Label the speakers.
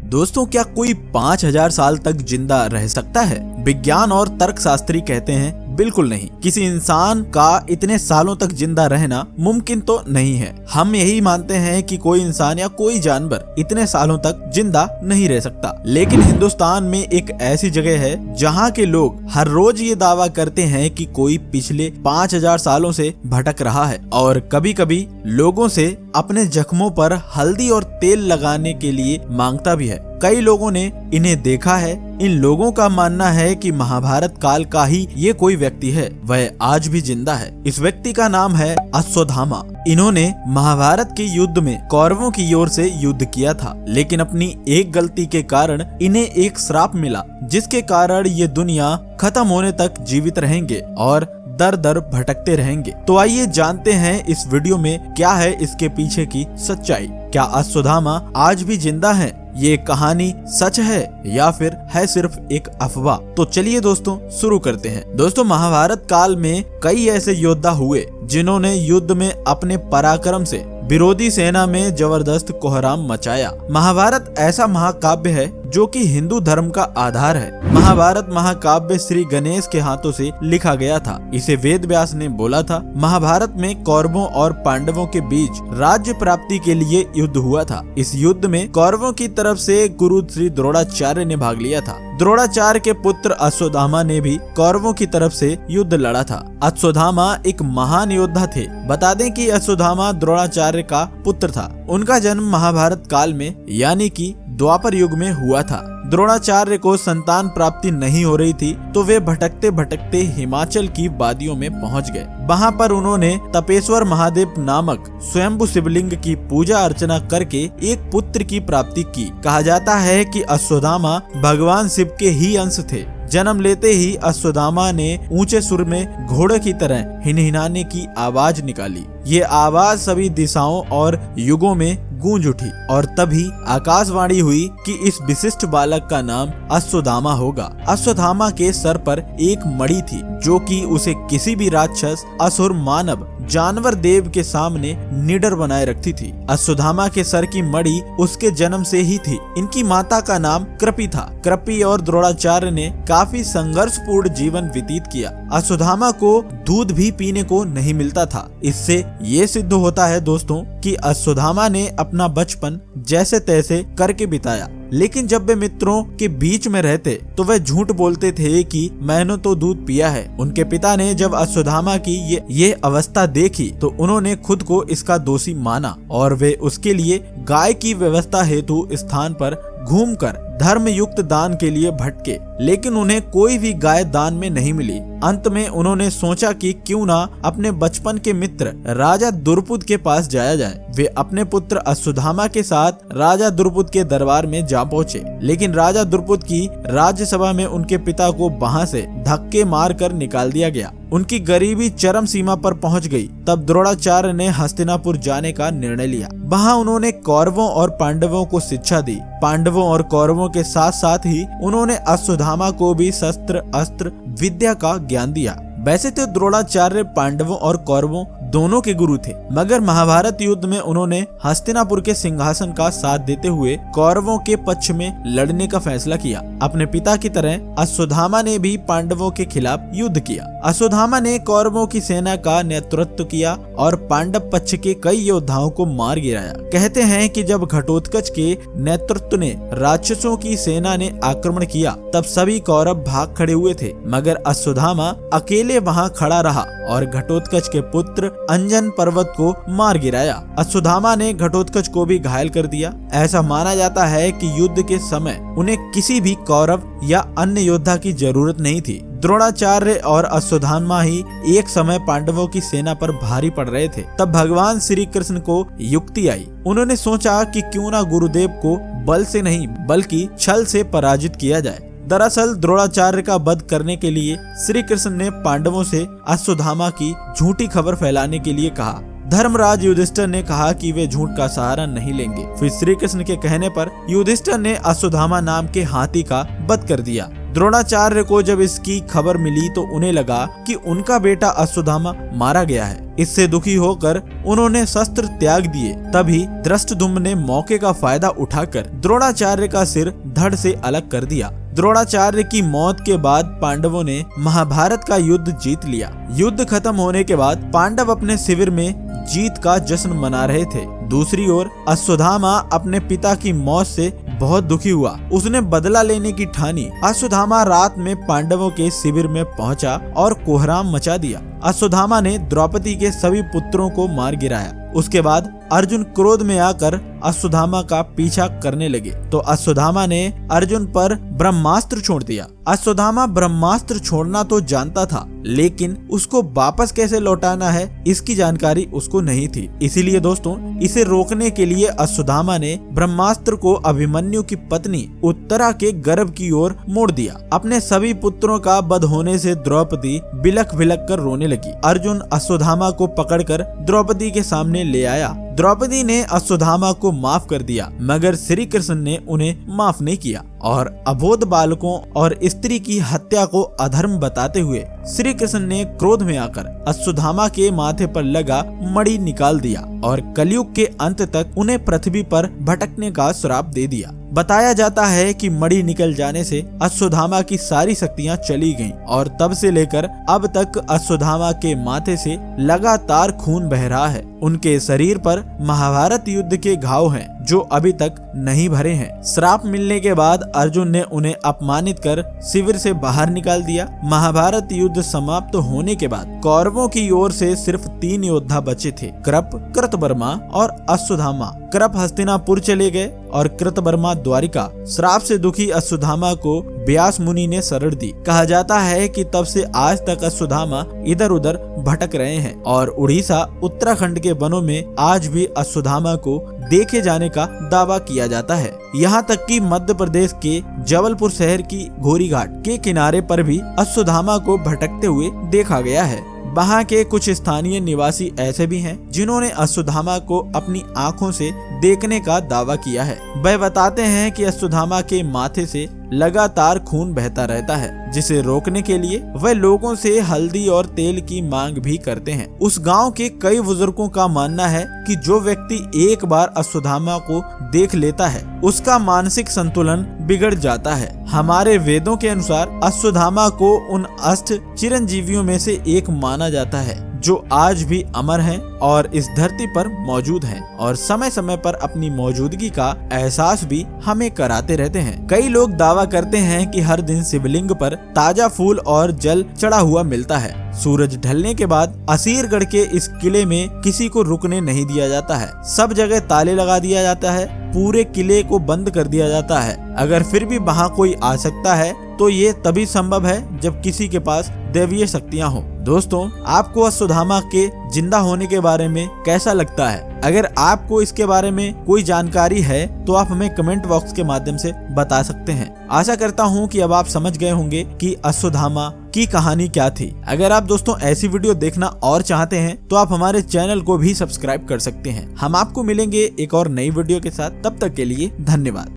Speaker 1: दोस्तों, क्या कोई 5000 साल तक जिंदा रह सकता है? विज्ञान और तर्कशास्त्री कहते हैं बिल्कुल नहीं। किसी इंसान का इतने सालों तक जिंदा रहना मुमकिन तो नहीं है। हम यही मानते हैं कि कोई इंसान या कोई जानवर इतने सालों तक जिंदा नहीं रह सकता। लेकिन हिंदुस्तान में एक ऐसी जगह है जहाँ के लोग हर रोज ये दावा करते हैं कि कोई पिछले 5000 सालों से भटक रहा है और कभी कभी लोगों से अपने जख्मों पर हल्दी और तेल लगाने के लिए मांगता भी है। कई लोगों ने इन्हें देखा है। इन लोगों का मानना है कि महाभारत काल का ही ये कोई व्यक्ति है, वह आज भी जिंदा है। इस व्यक्ति का नाम है अश्वत्थामा। इन्होंने महाभारत के युद्ध में कौरवों की ओर से युद्ध किया था, लेकिन अपनी एक गलती के कारण इन्हें एक श्राप मिला, जिसके कारण ये दुनिया खत्म होने तक जीवित रहेंगे और दर दर भटकते रहेंगे। तो आइए जानते हैं इस वीडियो में क्या है इसके पीछे की सच्चाई। क्या अश्वत्थामा आज भी जिंदा है? ये कहानी सच है या फिर है सिर्फ एक अफवाह? तो चलिए दोस्तों शुरू करते हैं। दोस्तों, महाभारत काल में कई ऐसे योद्धा हुए जिन्होंने युद्ध में अपने पराक्रम से विरोधी सेना में जबरदस्त कोहराम मचाया। महाभारत ऐसा महाकाव्य है जो कि हिंदू धर्म का आधार है। महाभारत महाकाव्य श्री गणेश के हाथों से लिखा गया था। इसे वेद व्यास ने बोला था। महाभारत में कौरवों और पांडवों के बीच राज्य प्राप्ति के लिए युद्ध हुआ था। इस युद्ध में कौरवों की तरफ से गुरु श्री द्रोणाचार्य ने भाग लिया था। द्रोणाचार्य के पुत्र अश्वत्थामा ने भी कौरवों की तरफ से युद्ध लड़ा था। अश्वत्थामा एक महान योद्धा थे। बता दें कि अश्वत्थामा द्रोणाचार्य का पुत्र था। उनका जन्म महाभारत काल में यानी कि द्वापर युग में हुआ था। द्रोणाचार्य को संतान प्राप्ति नहीं हो रही थी, तो वे भटकते भटकते हिमाचल की वादियों में पहुंच गए। वहां पर उन्होंने तपेश्वर महादेव नामक स्वयंभू शिवलिंग की पूजा अर्चना करके एक पुत्र की प्राप्ति की। कहा जाता है कि अश्वत्थामा भगवान शिव के ही अंश थे। जन्म लेते ही अश्वत्थामा ने ऊंचे सुर में घोड़े की तरह हिनहिनाने की आवाज निकाली। ये आवाज सभी दिशाओं और युगों में गूंज उठी और तभी आकाशवाणी हुई कि इस विशिष्ट बालक का नाम अश्वत्थामा होगा। अश्वत्थामा के सर पर एक मणि थी जो कि उसे किसी भी राक्षस, असुर, मानव, जानवर, देव के सामने निडर बनाए रखती थी। अश्वत्थामा के सर की मणि उसके जन्म से ही थी। इनकी माता का नाम कृपि था। कृपि और द्रोणाचार्य ने काफी संघर्षपूर्ण जीवन व्यतीत किया। अश्वत्थामा को दूध भी पीने को नहीं मिलता था। इससे ये सिद्ध होता है दोस्तों कि अश्वत्थामा ने अपना बचपन जैसे तैसे करके बिताया। लेकिन जब वे मित्रों के बीच में रहते तो वे झूठ बोलते थे कि मैंने तो दूध पिया है। उनके पिता ने जब अश्वत्थामा की ये अवस्था देखी तो उन्होंने खुद को इसका दोषी माना और वे उसके लिए गाय की व्यवस्था हेतु स्थान पर घूमकर धर्म युक्त दान के लिए भटके, लेकिन उन्हें कोई भी गाय दान में नहीं मिली। अंत में उन्होंने सोचा कि क्यों ना अपने बचपन के मित्र राजा द्रुपद के पास जाया जाए। वे अपने पुत्र अश्वत्थामा के साथ राजा द्रुपद के दरबार में जा पहुंचे, लेकिन राजा द्रुपद की राज्यसभा में उनके पिता को वहां से धक्के मार कर निकाल दिया गया। उनकी गरीबी चरम सीमा पर पहुंच गई। तब द्रोणाचार्य ने हस्तिनापुर जाने का निर्णय लिया। वहां उन्होंने कौरवों और पांडवों को शिक्षा दी। पांडवों और कौरवों के साथ साथ ही उन्होंने अश्वत्थामा को भी शस्त्र अस्त्र विद्या का ज्ञान दिया। वैसे तो द्रोणाचार्य पांडवों और कौरवों दोनों के गुरु थे, मगर महाभारत युद्ध में उन्होंने हस्तिनापुर के सिंहासन का साथ देते हुए कौरवों के पक्ष में लड़ने का फैसला किया। अपने पिता की तरह अश्वत्थामा ने भी पांडवों के खिलाफ युद्ध किया। अश्वत्थामा ने कौरवों की सेना का नेतृत्व किया और पांडव पक्ष के कई योद्धाओं को मार गिराया। कहते हैं कि जब घटोत्कच के नेतृत्व ने राक्षसों की सेना ने आक्रमण किया तब सभी कौरव भाग खड़े हुए थे, मगर अश्वत्थामा अकेले वहां खड़ा रहा और घटोत्कच के पुत्र अंजन पर्वत को मार गिराया। अश्वत्थामा ने घटोत्कच को भी घायल कर दिया। ऐसा माना जाता है कि युद्ध के समय उन्हें किसी भी कौरव या अन्य योद्धा की जरूरत नहीं थी। द्रोणाचार्य और अश्वत्थामा ही एक समय पांडवों की सेना पर भारी पड़ रहे थे। तब भगवान श्री कृष्ण को युक्ति आई। उन्होंने सोचा कि क्यों ना गुरुदेव को बल से नहीं बल्कि छल से पराजित किया जाए। दरअसल द्रोणाचार्य का वध करने के लिए श्री कृष्ण ने पांडवों से अश्वत्थामा की झूठी खबर फैलाने के लिए कहा। धर्मराज युधिष्ठिर ने कहा कि वे झूठ का सहारा नहीं लेंगे। फिर श्री कृष्ण के कहने पर युधिष्ठिर ने अश्वत्थामा नाम के हाथी का वध कर दिया। द्रोणाचार्य को जब इसकी खबर मिली तो उन्हें लगा कि उनका बेटा अश्वत्थामा मारा गया है। इससे दुखी होकर उन्होंने शस्त्र त्याग दिए। तभी धृष्टद्युम्न ने मौके का फायदा उठाकर द्रोणाचार्य का सिर धड़ से अलग कर दिया। द्रोणाचार्य की मौत के बाद पांडवों ने महाभारत का युद्ध जीत लिया। युद्ध खत्म होने के बाद पांडव अपने शिविर में जीत का जश्न मना रहे थे। दूसरी ओर अश्वत्थामा अपने पिता की मौत से बहुत दुखी हुआ। उसने बदला लेने की ठानी। अश्वत्थामा रात में पांडवों के शिविर में पहुंचा और कोहराम मचा दिया। अश्वत्थामा ने द्रौपदी के सभी पुत्रों को मार गिराया। उसके बाद अर्जुन क्रोध में आकर अश्वत्थामा का पीछा करने लगे तो अश्वत्थामा ने अर्जुन पर ब्रह्मास्त्र छोड़ दिया। अश्वत्थामा ब्रह्मास्त्र छोड़ना तो जानता था, लेकिन उसको वापस कैसे लौटाना है इसकी जानकारी उसको नहीं थी। इसीलिए दोस्तों, इसे रोकने के लिए अश्वत्थामा ने ब्रह्मास्त्र को अभिमन्यु की पत्नी उत्तरा के गर्भ की ओर मोड़ दिया। अपने सभी पुत्रों का वध होने से द्रौपदी बिलख बिलख कर रोने लगी। अर्जुन अश्वत्थामा को पकड़कर द्रौपदी के सामने ले आया। द्रौपदी ने अश्वत्थामा को माफ कर दिया, मगर श्री कृष्ण ने उन्हें माफ नहीं किया और अबोध बालकों और स्त्री की हत्या को अधर्म बताते हुए श्री कृष्ण ने क्रोध में आकर अश्वत्थामा के माथे पर लगा मणि निकाल दिया और कलयुग के अंत तक उन्हें पृथ्वी पर भटकने का श्राप दे दिया। बताया जाता है कि मणि निकल जाने से अश्वत्थामा की सारी शक्तियां चली गईं और तब से लेकर अब तक अश्वत्थामा के माथे से लगातार खून बह रहा है। उनके शरीर पर महाभारत युद्ध के घाव हैं जो अभी तक नहीं भरे हैं। श्राप मिलने के बाद अर्जुन ने उन्हें अपमानित कर शिविर से बाहर निकाल दिया। महाभारत युद्ध समाप्त होने के बाद कौरवों की ओर से सिर्फ 3 योद्धा बचे थे, कृप, कृतवर्मा और अश्वत्थामा। कृप हस्तिनापुर चले गए और कृतवर्मा द्वारिका। श्राप से दुखी अश्वत्थामा को व्यास मुनि ने शरण दी। कहा जाता है कि तब से आज तक अश्वत्थामा इधर उधर भटक रहे हैं और उड़ीसा, उत्तराखंड के वनों में आज भी अश्वत्थामा को देखे जाने का दावा किया जाता है। यहाँ तक कि मध्य प्रदेश के जबलपुर शहर की घोरी घाट के किनारे पर भी अश्वत्थामा को भटकते हुए देखा गया है। वहाँ के कुछ स्थानीय निवासी ऐसे भी हैं जिन्होंने अश्वत्थामा को अपनी आंखों से देखने का दावा किया है। वह बताते हैं कि अश्वत्थामा के माथे से लगातार खून बहता रहता है, जिसे रोकने के लिए वह लोगों से हल्दी और तेल की मांग भी करते हैं। उस गांव के कई बुजुर्गों का मानना है कि जो व्यक्ति एक बार अश्वत्थामा को देख लेता है उसका मानसिक संतुलन बिगड़ जाता है। हमारे वेदों के अनुसार अश्वत्थामा को उन अष्ट चिरंजीवियों में से एक माना जाता है जो आज भी अमर हैं और इस धरती पर मौजूद हैं और समय समय पर अपनी मौजूदगी का एहसास भी हमें कराते रहते हैं। कई लोग दावा करते हैं कि हर दिन शिवलिंग पर ताजा फूल और जल चढ़ा हुआ मिलता है। सूरज ढलने के बाद असीरगढ़ के इस किले में किसी को रुकने नहीं दिया जाता है। सब जगह ताले लगा दिया जाता है। पूरे किले को बंद कर दिया जाता है। अगर फिर भी वहाँ कोई आ सकता है तो ये तभी संभव है जब किसी के पास दैवीय शक्तियाँ हो। दोस्तों, आपको अश्वत्थामा के जिंदा होने के बारे में कैसा लगता है? अगर आपको इसके बारे में कोई जानकारी है तो आप हमें कमेंट बॉक्स के माध्यम से बता सकते हैं। आशा करता हूँ कि अब आप समझ गए होंगे कि अश्वत्थामा की कहानी क्या थी। अगर आप दोस्तों ऐसी वीडियो देखना और चाहते हैं तो आप हमारे चैनल को भी सब्सक्राइब कर सकते हैं। हम आपको मिलेंगे एक और नई वीडियो के साथ। तब तक के लिए धन्यवाद।